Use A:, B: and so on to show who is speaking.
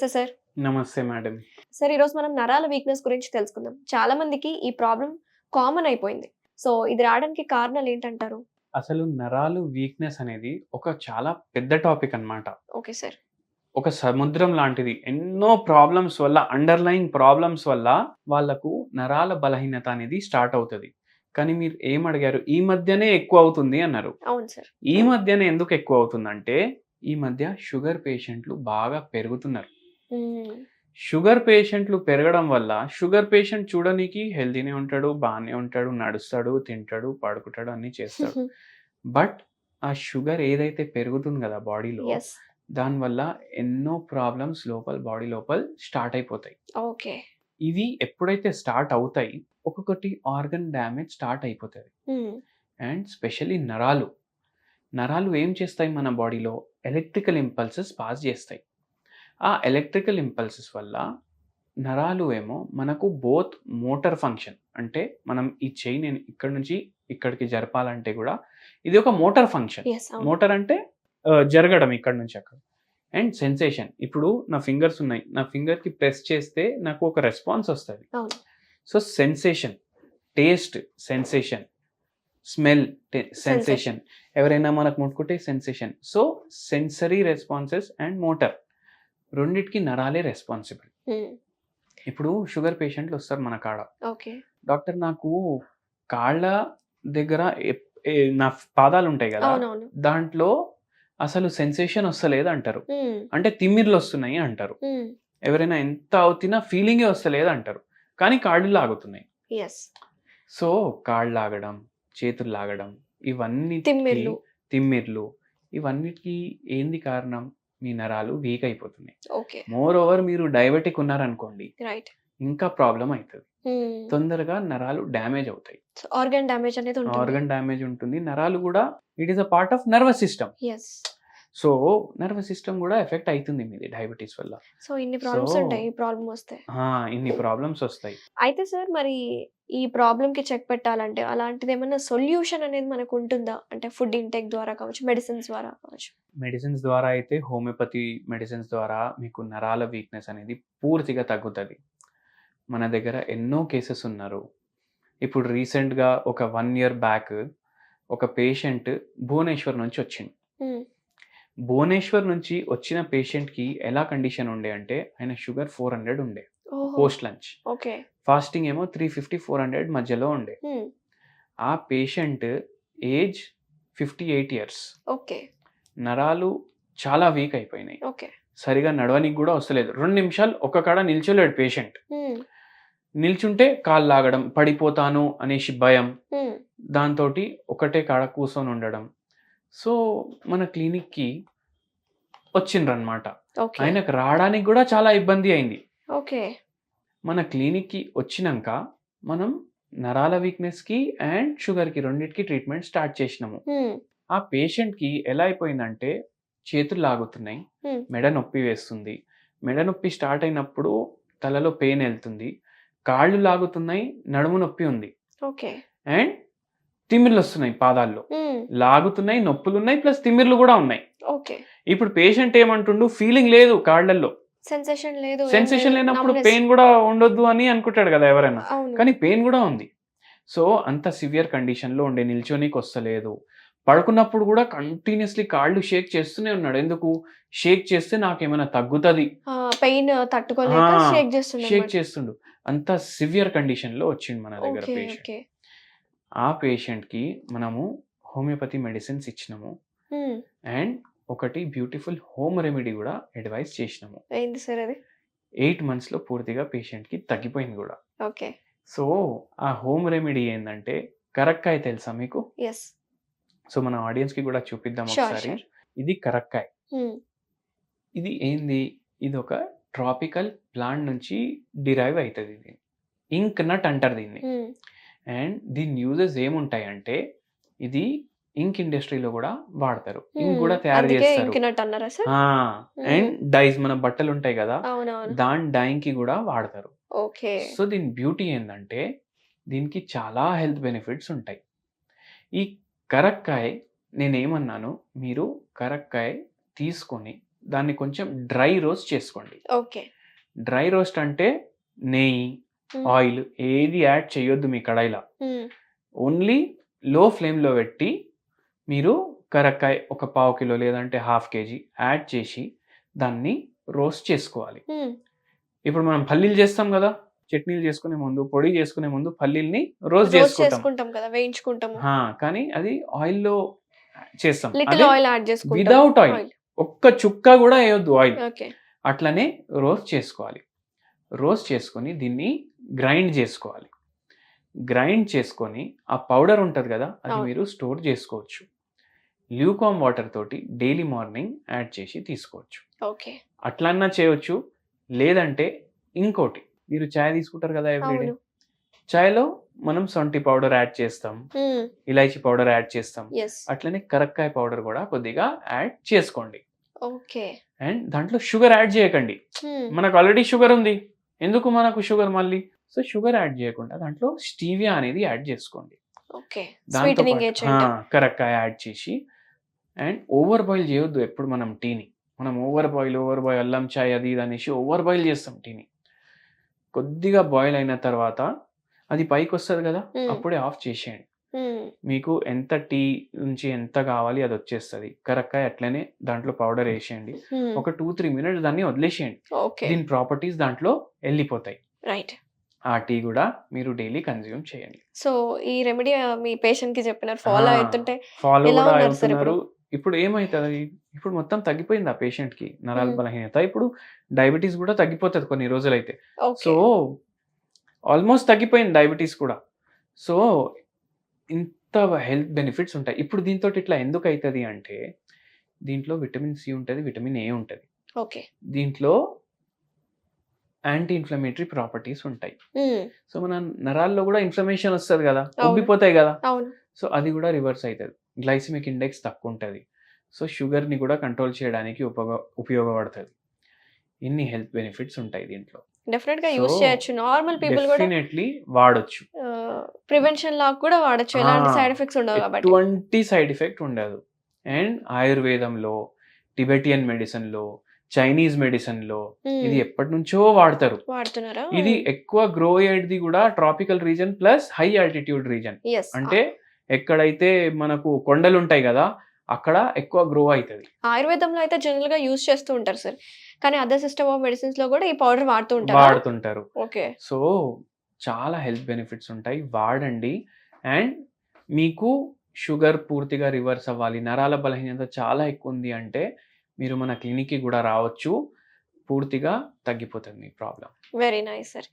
A: నమస్తే సార్.
B: నమస్తే madam.
A: Sir ఈరోజు మనం నరాల వీక్‌నెస్ గురించి తెలుసుకుందాం. చాలా మందికి ఈ ప్రాబ్లమ్ కామన్ అయిపోయింది. సో ఇది రావడానికి కారణాలు ఏంటంటారు?
B: అసలు నరాలు వీక్‌నెస్ అనేది ఒక చాలా పెద్ద టాపిక్ అన్నమాట.
A: Okay sir.
B: ఒక సముద్రం లాంటిది. ఎన్నో ప్రాబ్లమ్స్ వల్ల అండర్‌లయింగ్ ప్రాబ్లమ్స్ వల్ల వాళ్ళకు నరాల బలహీనత అనేది స్టార్ట్ అవుతది. కానీ మీరు ఏమడిగారు? ఈ మధ్యనే ఎక్కువ అవుతుంది అన్నారు.
A: అవును సార్.
B: ఈ మధ్యనే ఎందుకు ఎక్కువ అవుతుందంటే, ఈ మధ్య షుగర్ పేషెంట్‌లు బాగా పెరుగుతున్నారు.
A: హ్మ్.
B: షుగర్ పేషెంట్‌లు పెరగడం వల్ల, షుగర్ పేషెంట్ చూడనీకి హెల్తీనే ఉంటాడు, బానే ఉంటాడు, నడుస్తాడు, తింటాడు, పడుకుంటాడు, అన్నీ చేస్తాడు. బట్ ఆ షుగర్ ఏదైతే పెరుగుతుంది గదా బాడీలో,
A: యెస్.
B: దానివల్ల ఎన్నో ప్రాబ్లమ్స్ బాడీ లోపల స్టార్ట్ అయిపోతాయి.
A: ఓకే.
B: ఇవి ఎప్పుడైతే స్టార్ట్ అవుతాయి, ఒక్కొక్కటి ఆర్గన్ డ్యామేజ్ స్టార్ట్ అయిపోతది.
A: హ్మ్.
B: అండ్ స్పెషల్లీ నరాలు. నరాలు ఏం చేస్తాయి మన బాడీలో? ఎలక్ట్రికల్ ఇంపల్సెస్ పాస్ చేస్తాయి. ఆ ఎలక్ట్రికల్ ఇంపల్సెస్ వల్ల నరాలు ఏమో మనకు బోత్ మోటార్ ఫంక్షన్, అంటే మనం ఈ చెయ్యిని ఇక్కడి నుంచి ఇక్కడికి జరపాలంటే కూడా ఇది ఒక మోటార్ ఫంక్షన్.
A: యెస్. అవును.
B: మోటార్ అంటే జరగడం ఇక్కడి నుంచి అక్కడ. And sensation. ఇప్పుడు నా ఫింగర్స్ ఉన్నాయి. నా ఫింగర్‌కి ప్రెస్ చేస్తే నాకు ఒక రెస్పాన్స్ వస్తది.
A: అవును.
B: So sensation, taste sensation, smell sensation. ఎవరైనా మనకు ముట్టుకుంటే sensation. So sensory responses and motor రెండిటికి నరాలే రెస్పాన్సిబుల్.
A: హ్మ్.
B: ఇప్పుడు షుగర్ పేషెంట్లు వస్తారు మన కాడ.
A: ఓకే.
B: డాక్టర్ నాకు కాళ్ళ దగ్గర నా పాదాలు ఉంటాయి కదా,
A: అవునవును.
B: దాంట్లో అసలు సెన్సేషన్ వస్తలేదు అంటారు.
A: హ్మ్.
B: అంటే తిమ్మిర్లు వస్తున్నాయి అంటారు.
A: హ్మ్.
B: ఎవరైనా ఎంత అవుతున్నా ఫీలింగే వస్తలేదు అంటారు. కానీ కాళ్ళు లాగుతున్నాయి.
A: యెస్.
B: సో కాళ్ళు లాగడం, చేతులు లాగడం, ఇవన్నిటికి
A: తిమ్మిర్లు.
B: తిమ్మిర్లు, ఇవన్నిటికి ఏంది కారణం? మీ నరాలు వీక్ అయిపోతున్నాయి.
A: ఓకే.
B: మోర్ ఓవర్ మీరు డయాబెటిక్ ఉన్నారనుకోండి,
A: రైట్.
B: ఇంకా ప్రాబ్లమ్ అయితది.
A: హ్మ్.
B: తొందరగా నరాలు డ్యామేజ్ అవుతాయి.
A: సో ఆర్గాన్ డ్యామేజ్ అనేది ఉంటుంది.
B: ఆర్గన్ డ్యామేజ్ ఉంటుంది. నరాలు కూడా it is a part of nervous system.
A: Yes.
B: So nervous system కూడా ఎఫెక్ట్ అయితుంది మీది డయాబెటిస్ వల్ల.
A: సో ఇన్ని ప్రాబ్లమ్స్ ఉంటాయి ఈ ప్రాబ్లమ్ వస్తే.
B: ఇన్ని ప్రాబ్లమ్స్ వస్తాయి.
A: అయితే సార్ మరి ఈ ప్రాబ్లమ్‌కి చెక్ పెట్టాలంటే అలాంటిదేమన్నా సొల్యూషన్ అనేది మనకు ఉంటుందా? అంటే ఫుడ్ ఇంటేక్ ద్వారా కావచ్చు, మెడిసిన్స్ ద్వారా కావచ్చు.
B: మెడిసిన్స్ ద్వారా అయితే హోమియోపతి మెడిసిన్స్ ద్వారా మీకు నరాల వీక్‌నెస్ అనేది పూర్తిగా తగ్గుతది. మన దగ్గర ఎన్నో కేసెస్ ఉన్నారు. ఇప్పుడు రీసెంట్‌గా ఒక 1 ఇయర్ బ్యాక్ ఒక పేషెంట్ భువనేశ్వర్ నుంచి వచ్చిండు.
A: హ్మ్.
B: భువనేశ్వర్ నుంచి వచ్చిన పేషెంట్‌కి ఎలా కండిషన్ ఉండే అంటే, ఆయన షుగర్ 400 ఉండే
A: ఓహో!
B: Post lunch.
A: ఓకే.
B: ఫాస్టింగ్ ఏమో 350, 400 మధ్యలో ఉండే.
A: హ్మ్.
B: ఆ పేషెంట్ ఏజ్ 58 ఇయర్స్.
A: ఓకే.
B: నరాలు చాలా వీక్ అయిపోయినాయి.
A: ఓకే.
B: సరిగా నడవనికి గూడా వస్తలేదు. 2 నిమిషాలు ఒక కాడ నిల్చోలేడు పేషెంట్.
A: హ్మ్.
B: నిల్చుంటే కాళ్ళు లాగడం, పడిపోతాను అనేసి భయం.
A: హ్మ్.
B: దాంతోటి ఒకటే కాడ కూర్చొని ఉండడం. సో మన క్లినిక్‌కి వచ్చిండ్రనమాట.
A: ఓకే.
B: ఆయనకు రావడానికి గూడా చాలా ఇబ్బంది అయింది.
A: ఓకే.
B: మన క్లినిక్‌కి వచ్చినంక మనం నరాల వీక్‌నెస్‌కి అండ్ షుగర్‌కి రెండిటికి ట్రీట్మెంట్ స్టార్ట్ చేసినాము.
A: హ్మ్.
B: ఆ పేషెంట్‌కి ఎలా అయిపోయిందంటే చేతులు లాగుతున్నాయి,
A: హ్మ్.
B: మెడ నొప్పి వేస్తుంది. మెడ నొప్పి స్టార్ట్ అయినప్పుడు తలలో పెయిన్ ఎళ్తుంది. కాళ్ళు లాగుతున్నాయి, నడుము నొప్పి ఉంది.
A: ఓకే.
B: అండ్ తిమ్మిర్లొస్తున్నాయి పాదాల్లో.
A: హ్మ్.
B: లాగుతున్నాయి, నొప్పులున్నాయి, ప్లస్ తిమ్మిర్లు గూడా ఉన్నాయి.
A: ఓకే.
B: ఇప్పుడు పేషెంట్ ఏమంటుండు? ఫీలింగ్ లేదు కాళ్ళల్లో.
A: సెన్సేషన్ లేదు. ఏం
B: సెన్సేషన్
A: లేదు.
B: లేనప్పుడు
A: నమ్‌నెస్.
B: పెయిన్ గూడా ఉండొద్దు అని అనుకుంటాడు గదా ఎవరైనా.
A: అవును.
B: కానీ పెయిన్ గూడా ఉంది. సో, అంత సివియర్ కండిషన్‌లో ఉండే, నిల్చోనీకొస్తలేదు. పడుకున్నప్పుడు గూడా కంటిన్యూయస్‌లీ కాళ్ళు షేక్ చేస్తూనే ఉన్నాడు. ఎందుకు? షేక్ చేస్తే నాకేమైనా తగ్గుతది.
A: ఆ! పెయిన్
B: ఆ!
A: తట్టుకోలేక షేక్
B: షేక్
A: చేస్తుండన్నమాట.
B: చేస్తుండు. అంత సివియర్ కండిషన్‌లో వచ్చిండు మన దగ్గర
A: ఓకే.
B: పేషెంట్.
A: ఓకే.
B: ఆ పేషెంట్‌కి మనము హోమియోపతి మెడిసిన్స్ ఇచ్చినాము.
A: హ్మ్.
B: అండ్ ఒకటి బ్యూటిఫుల్ హోమ్ రెమెడీ గూడా అడ్వైస్ చేసినాము.
A: ఏంటి సార్ అది?
B: 8 మంత్స్‌లో పూర్తిగా పేషెంట్‌కి తగ్గిపోయింది గూడా.
A: ఓకే.
B: సో, ఆ హోమ్ రెమెడీ ఏందంటే, కరక్కాయ తెలుసా మీకు?
A: యెస్.
B: సో, మన ఆడియన్స్‌కి గూడా చూపిద్దాం
A: ష్యూర్.
B: ఒకసారి.
A: ష్యూర్.
B: ఇది కరక్కాయ.
A: హ్మ్.
B: ఇది ఏంది? ఇదొక ట్రాపికల్ ప్లాంట్ నుంచి డిరైవ్ అయితదిది. ఇంక్ నట్ అంటారు దీన్ని.
A: హ్మ్.
B: అండ్ దీని యూజెస్ ఏముంటాయంటే, ఇది ఇంక్ ఇండస్ట్రీలో గూడా వాడతారు. ఇంక్
A: హ్మ్.
B: గూడా తయారు
A: అందుకే
B: జేస్తారు.
A: ఇంకినట్ అన్నారా సార్?
B: ఆ!
A: హ్మ్.
B: అండ్ డైస్, మన బట్టలుంటాయి గదా,
A: అవునవును.
B: దాని డైయింగ్‌కి గూడా వాడతారు.
A: ఓకే.
B: సో, దీని బ్యూటీ ఏందంటే, దీనికి చాలా హెల్త్ బెనిఫిట్స్ ఉంటాయి. ఈ కరక్కాయ నేనేమన్నాను, మీరు కరక్కాయ తీసుకొని దాన్ని కొంచెం డ్రై రోస్ట్ చేసుకోండి.
A: ఓకే.
B: డ్రై రోస్ట్ అంటే నెయ్యి,
A: హ్మ్.
B: ఆయిల్ ఏది యాడ్ చేయొద్దు మీ కడాయిలో.
A: హ్మ్.
B: ఓన్లీ లో ఫ్లేమ్‌లో పెట్టి మీరు కరక్కాయ ఒక పావు కిలో లేదంటే హాఫ్ కేజీ యాడ్ చేసి దాన్ని రోస్ట్ చేసుకోవాలి.
A: హ్మ్.
B: ఇప్పుడు మనం పల్లీలు చేస్తాం కదా! చట్నీలు చేసుకునే ముందు, పొడి చేసుకునే ముందు పల్లీల్ని రోస్ట్
A: రోస్ట్
B: చేసుకుంటాం.
A: చేసుకుంటాం కదా! వేయించుకుంటాము.
B: కానీ అది ఆయిల్‌లో చేస్తాం.
A: లిటిల్
B: అదే
A: ఆయిల్ యాడ్ చేసుకుంటాం.
B: Without oil.
A: ఆయిల్.
B: ఒక్క చుక్క కూడా ఎయొద్దు ఆయిల్.
A: ఓకే.
B: అట్లనే రోస్ట్ చేసుకోవాలి. రోస్ట్ చేసుకొని దీన్ని గ్రైండ్ చేసుకోవాలి. గ్రైండ్ చేసుకొని ఆ పౌడర్ ఉంటది కదా! అది
A: అవును.
B: మీరు స్టోర్ చేసుకోవచ్చు. ల్యూకార్మ్ వాటర్ తోటి డైలీ మార్నింగ్ యాడ్ చేసి తీసుకోవచ్చు.
A: ఓకే.
B: అట్లన్నా చేయొచ్చు. లేదంటే ఇంకోటి మీరు చాయ్ తీసుకుంటారు కదా ఎవ్రీడే.
A: అవును.
B: చాయ్‌లో మనం సొంటి పౌడర్ యాడ్ చేస్తాం.
A: హ్మ్.
B: ఇలాచీ పౌడర్ యాడ్ చేస్తాం.
A: యెస్.
B: అట్లనే కరక్కాయ పౌడర్ కూడా కొద్దిగా యాడ్ చేసుకోండి.
A: ఓకే.
B: అండ్ దాంట్లో షుగర్ యాడ్ చేయకండి.
A: హ్మ్.
B: మనకు ఆల్రెడీ షుగర్ ఉంది. ఎందుకు మనకు షుగర్ మళ్ళీ? సో, షుగర్ యాడ్ చేయకుండా దాంట్లో స్టీవియా అనేది యాడ్ చేసుకోండి.
A: ఓకే.
B: దాంతో
A: స్వీటనింగ్
B: పాటు
A: ఏజెంట్.
B: కరక్కాయ యాడ్ చేసి అండ్ ఓవర్ బాయిల్ చేయొద్దు ఎప్పుడు మనం టీని. మనం ఓవర్ బాయిల్ అల్లం చాయ్ అది ఇది అనేసి ఓవర్ బాయిల్ చేస్తాం టీని. కొద్దిగా బాయిల్ అయిన తర్వాత అది పైకొస్తది కదా!
A: హ్మ్.
B: అప్పుడే ఆఫ్ చేసేయండి.
A: హ్మ్.
B: మీకు ఎంత టీ నుంచి ఎంత కావాలి అది వచ్చేస్తది. కరక్కాయ అట్లనే దాంట్లో పౌడర్ ఏసేయండి.
A: హ్మ్.
B: ఒక 2, 3 మినిట్స్ దాన్ని వదిలేసేయండి.
A: ఓకే.
B: దీని ప్రాపర్టీస్ దాంట్లో ఎళ్ళిపోతాయి.
A: రైట్.
B: ఆ టీ గూడా మీరు డైలీ కన్జ్యూమ్ చేయండి.
A: సో, ఈ రెమెడీ మీ పేషెంట్‌కి చెప్పినారు.
B: ఆ!
A: ఫాలో అయితుంటే
B: ఫాలో
A: ఎలా
B: గూడా
A: ఉన్నారు సార్ ఇప్పుడు?
B: అవుతున్నారు. ఇప్పుడు ఏమైతది? ఇప్పుడు మొత్తం తగ్గిపోయింది ఆ పేషెంట్‌కి నరాల
A: హ్మ్.
B: బలహీనత. ఇప్పుడు డయాబెటిస్ గూడా తగ్గిపోతది కొన్ని రోజులైతే. So,
A: okay.
B: ఆల్‌మోస్ట్ తగ్గిపోయింది డయాబెటిస్ కూడా. సో, ఇంత హెల్త్ బెనిఫిట్స్ ఉంటాయి. ఇప్పుడు దీనితోటి ఇట్లా ఎందుకైతది అంటే, దీంట్లో విటమిన్ సి ఉంటది, విటమిన్ ఏ ఉంటది.
A: ఓకే.
B: దీంట్లో యాంటీ ఇన్‌ఫ్లమేటరీ ప్రాపర్టీస్ ఉంటాయి.
A: హ్మ్.
B: సో, మన నరాల్లో గూడా ఇన్‌ఫ్లమేషన్ ఒస్తది గదా!
A: అవును.
B: ఉబ్బిపోతాయి గదా!
A: అవును.
B: సో, అది గూడా రివర్స్ అయితది. గ్లైసెమిక్ ఇండెక్స్ తక్కువుంటది. సో, షుగర్‌ని గూడా కంట్రోల్ చేయడానికి ఉపయోగపడతది. ఇన్ని హెల్త్ బెనిఫిట్స్ ఉంటాయి దీంట్లో.
A: డెఫినిట్‌గా
B: సో,
A: యూజ్ చేయొచ్చు. నార్మల్ పీపుల్ గూడా
B: డెఫినైట్‌లీ వాడొచ్చు.
A: ప్రివెన్షన్ లాగా కూడా వాడొచ్చు.
B: ఆ!
A: ఎలాంటి సైడ్ ఎఫెక్ట్స్ ఉండవు కాబట్టి.
B: ఎటువంటి సైడ్ ఎఫెక్ట్ ఉండదు. అండ్ ఆయుర్వేదంలో, టిబెటియన్ మెడిసిన్‌లో, చైనీస్ మెడిసిన్‌లో ఇది
A: హ్మ్.
B: ఎప్పటినుంచో వాడతారు.
A: వాడుతున్నారా?
B: ఇది ఎక్కువ గ్రో అయ్యేది గూడా tropical region plus high altitude region.
A: Yes.
B: అంటే ఎక్కడైతే మనకు కొండలుంటాయి గదా! అక్కడ ఎక్కువ గ్రో అయితది.
A: ఆయుర్వేదంలో అయితే జనరల్‌గా యూజ్ చేస్తూ ఉంటారు సార్. కానీ అదర్ సిస్టమ్ ఆఫ్ మెడిసిన్స్‌లో గూడా ఈ పౌడర్ వాడుతూ ఉంటారా?
B: వాడుతుంటారు.
A: ఓకే.
B: సో, చాలా హెల్త్ బెనిఫిట్స్ ఉంటాయి. వాడండి. అండ్ మీకు షుగర్ పూర్తిగా రివర్స్ అవ్వాలి, నరాల బలహీనత చాలా ఎక్కువుంది అంటే, మీరు మన క్లినిక్‌కి గూడా రావచ్చు. పూర్తిగా తగ్గిపోతది మీ ప్రాబ్లమ్.
A: Very nice sir.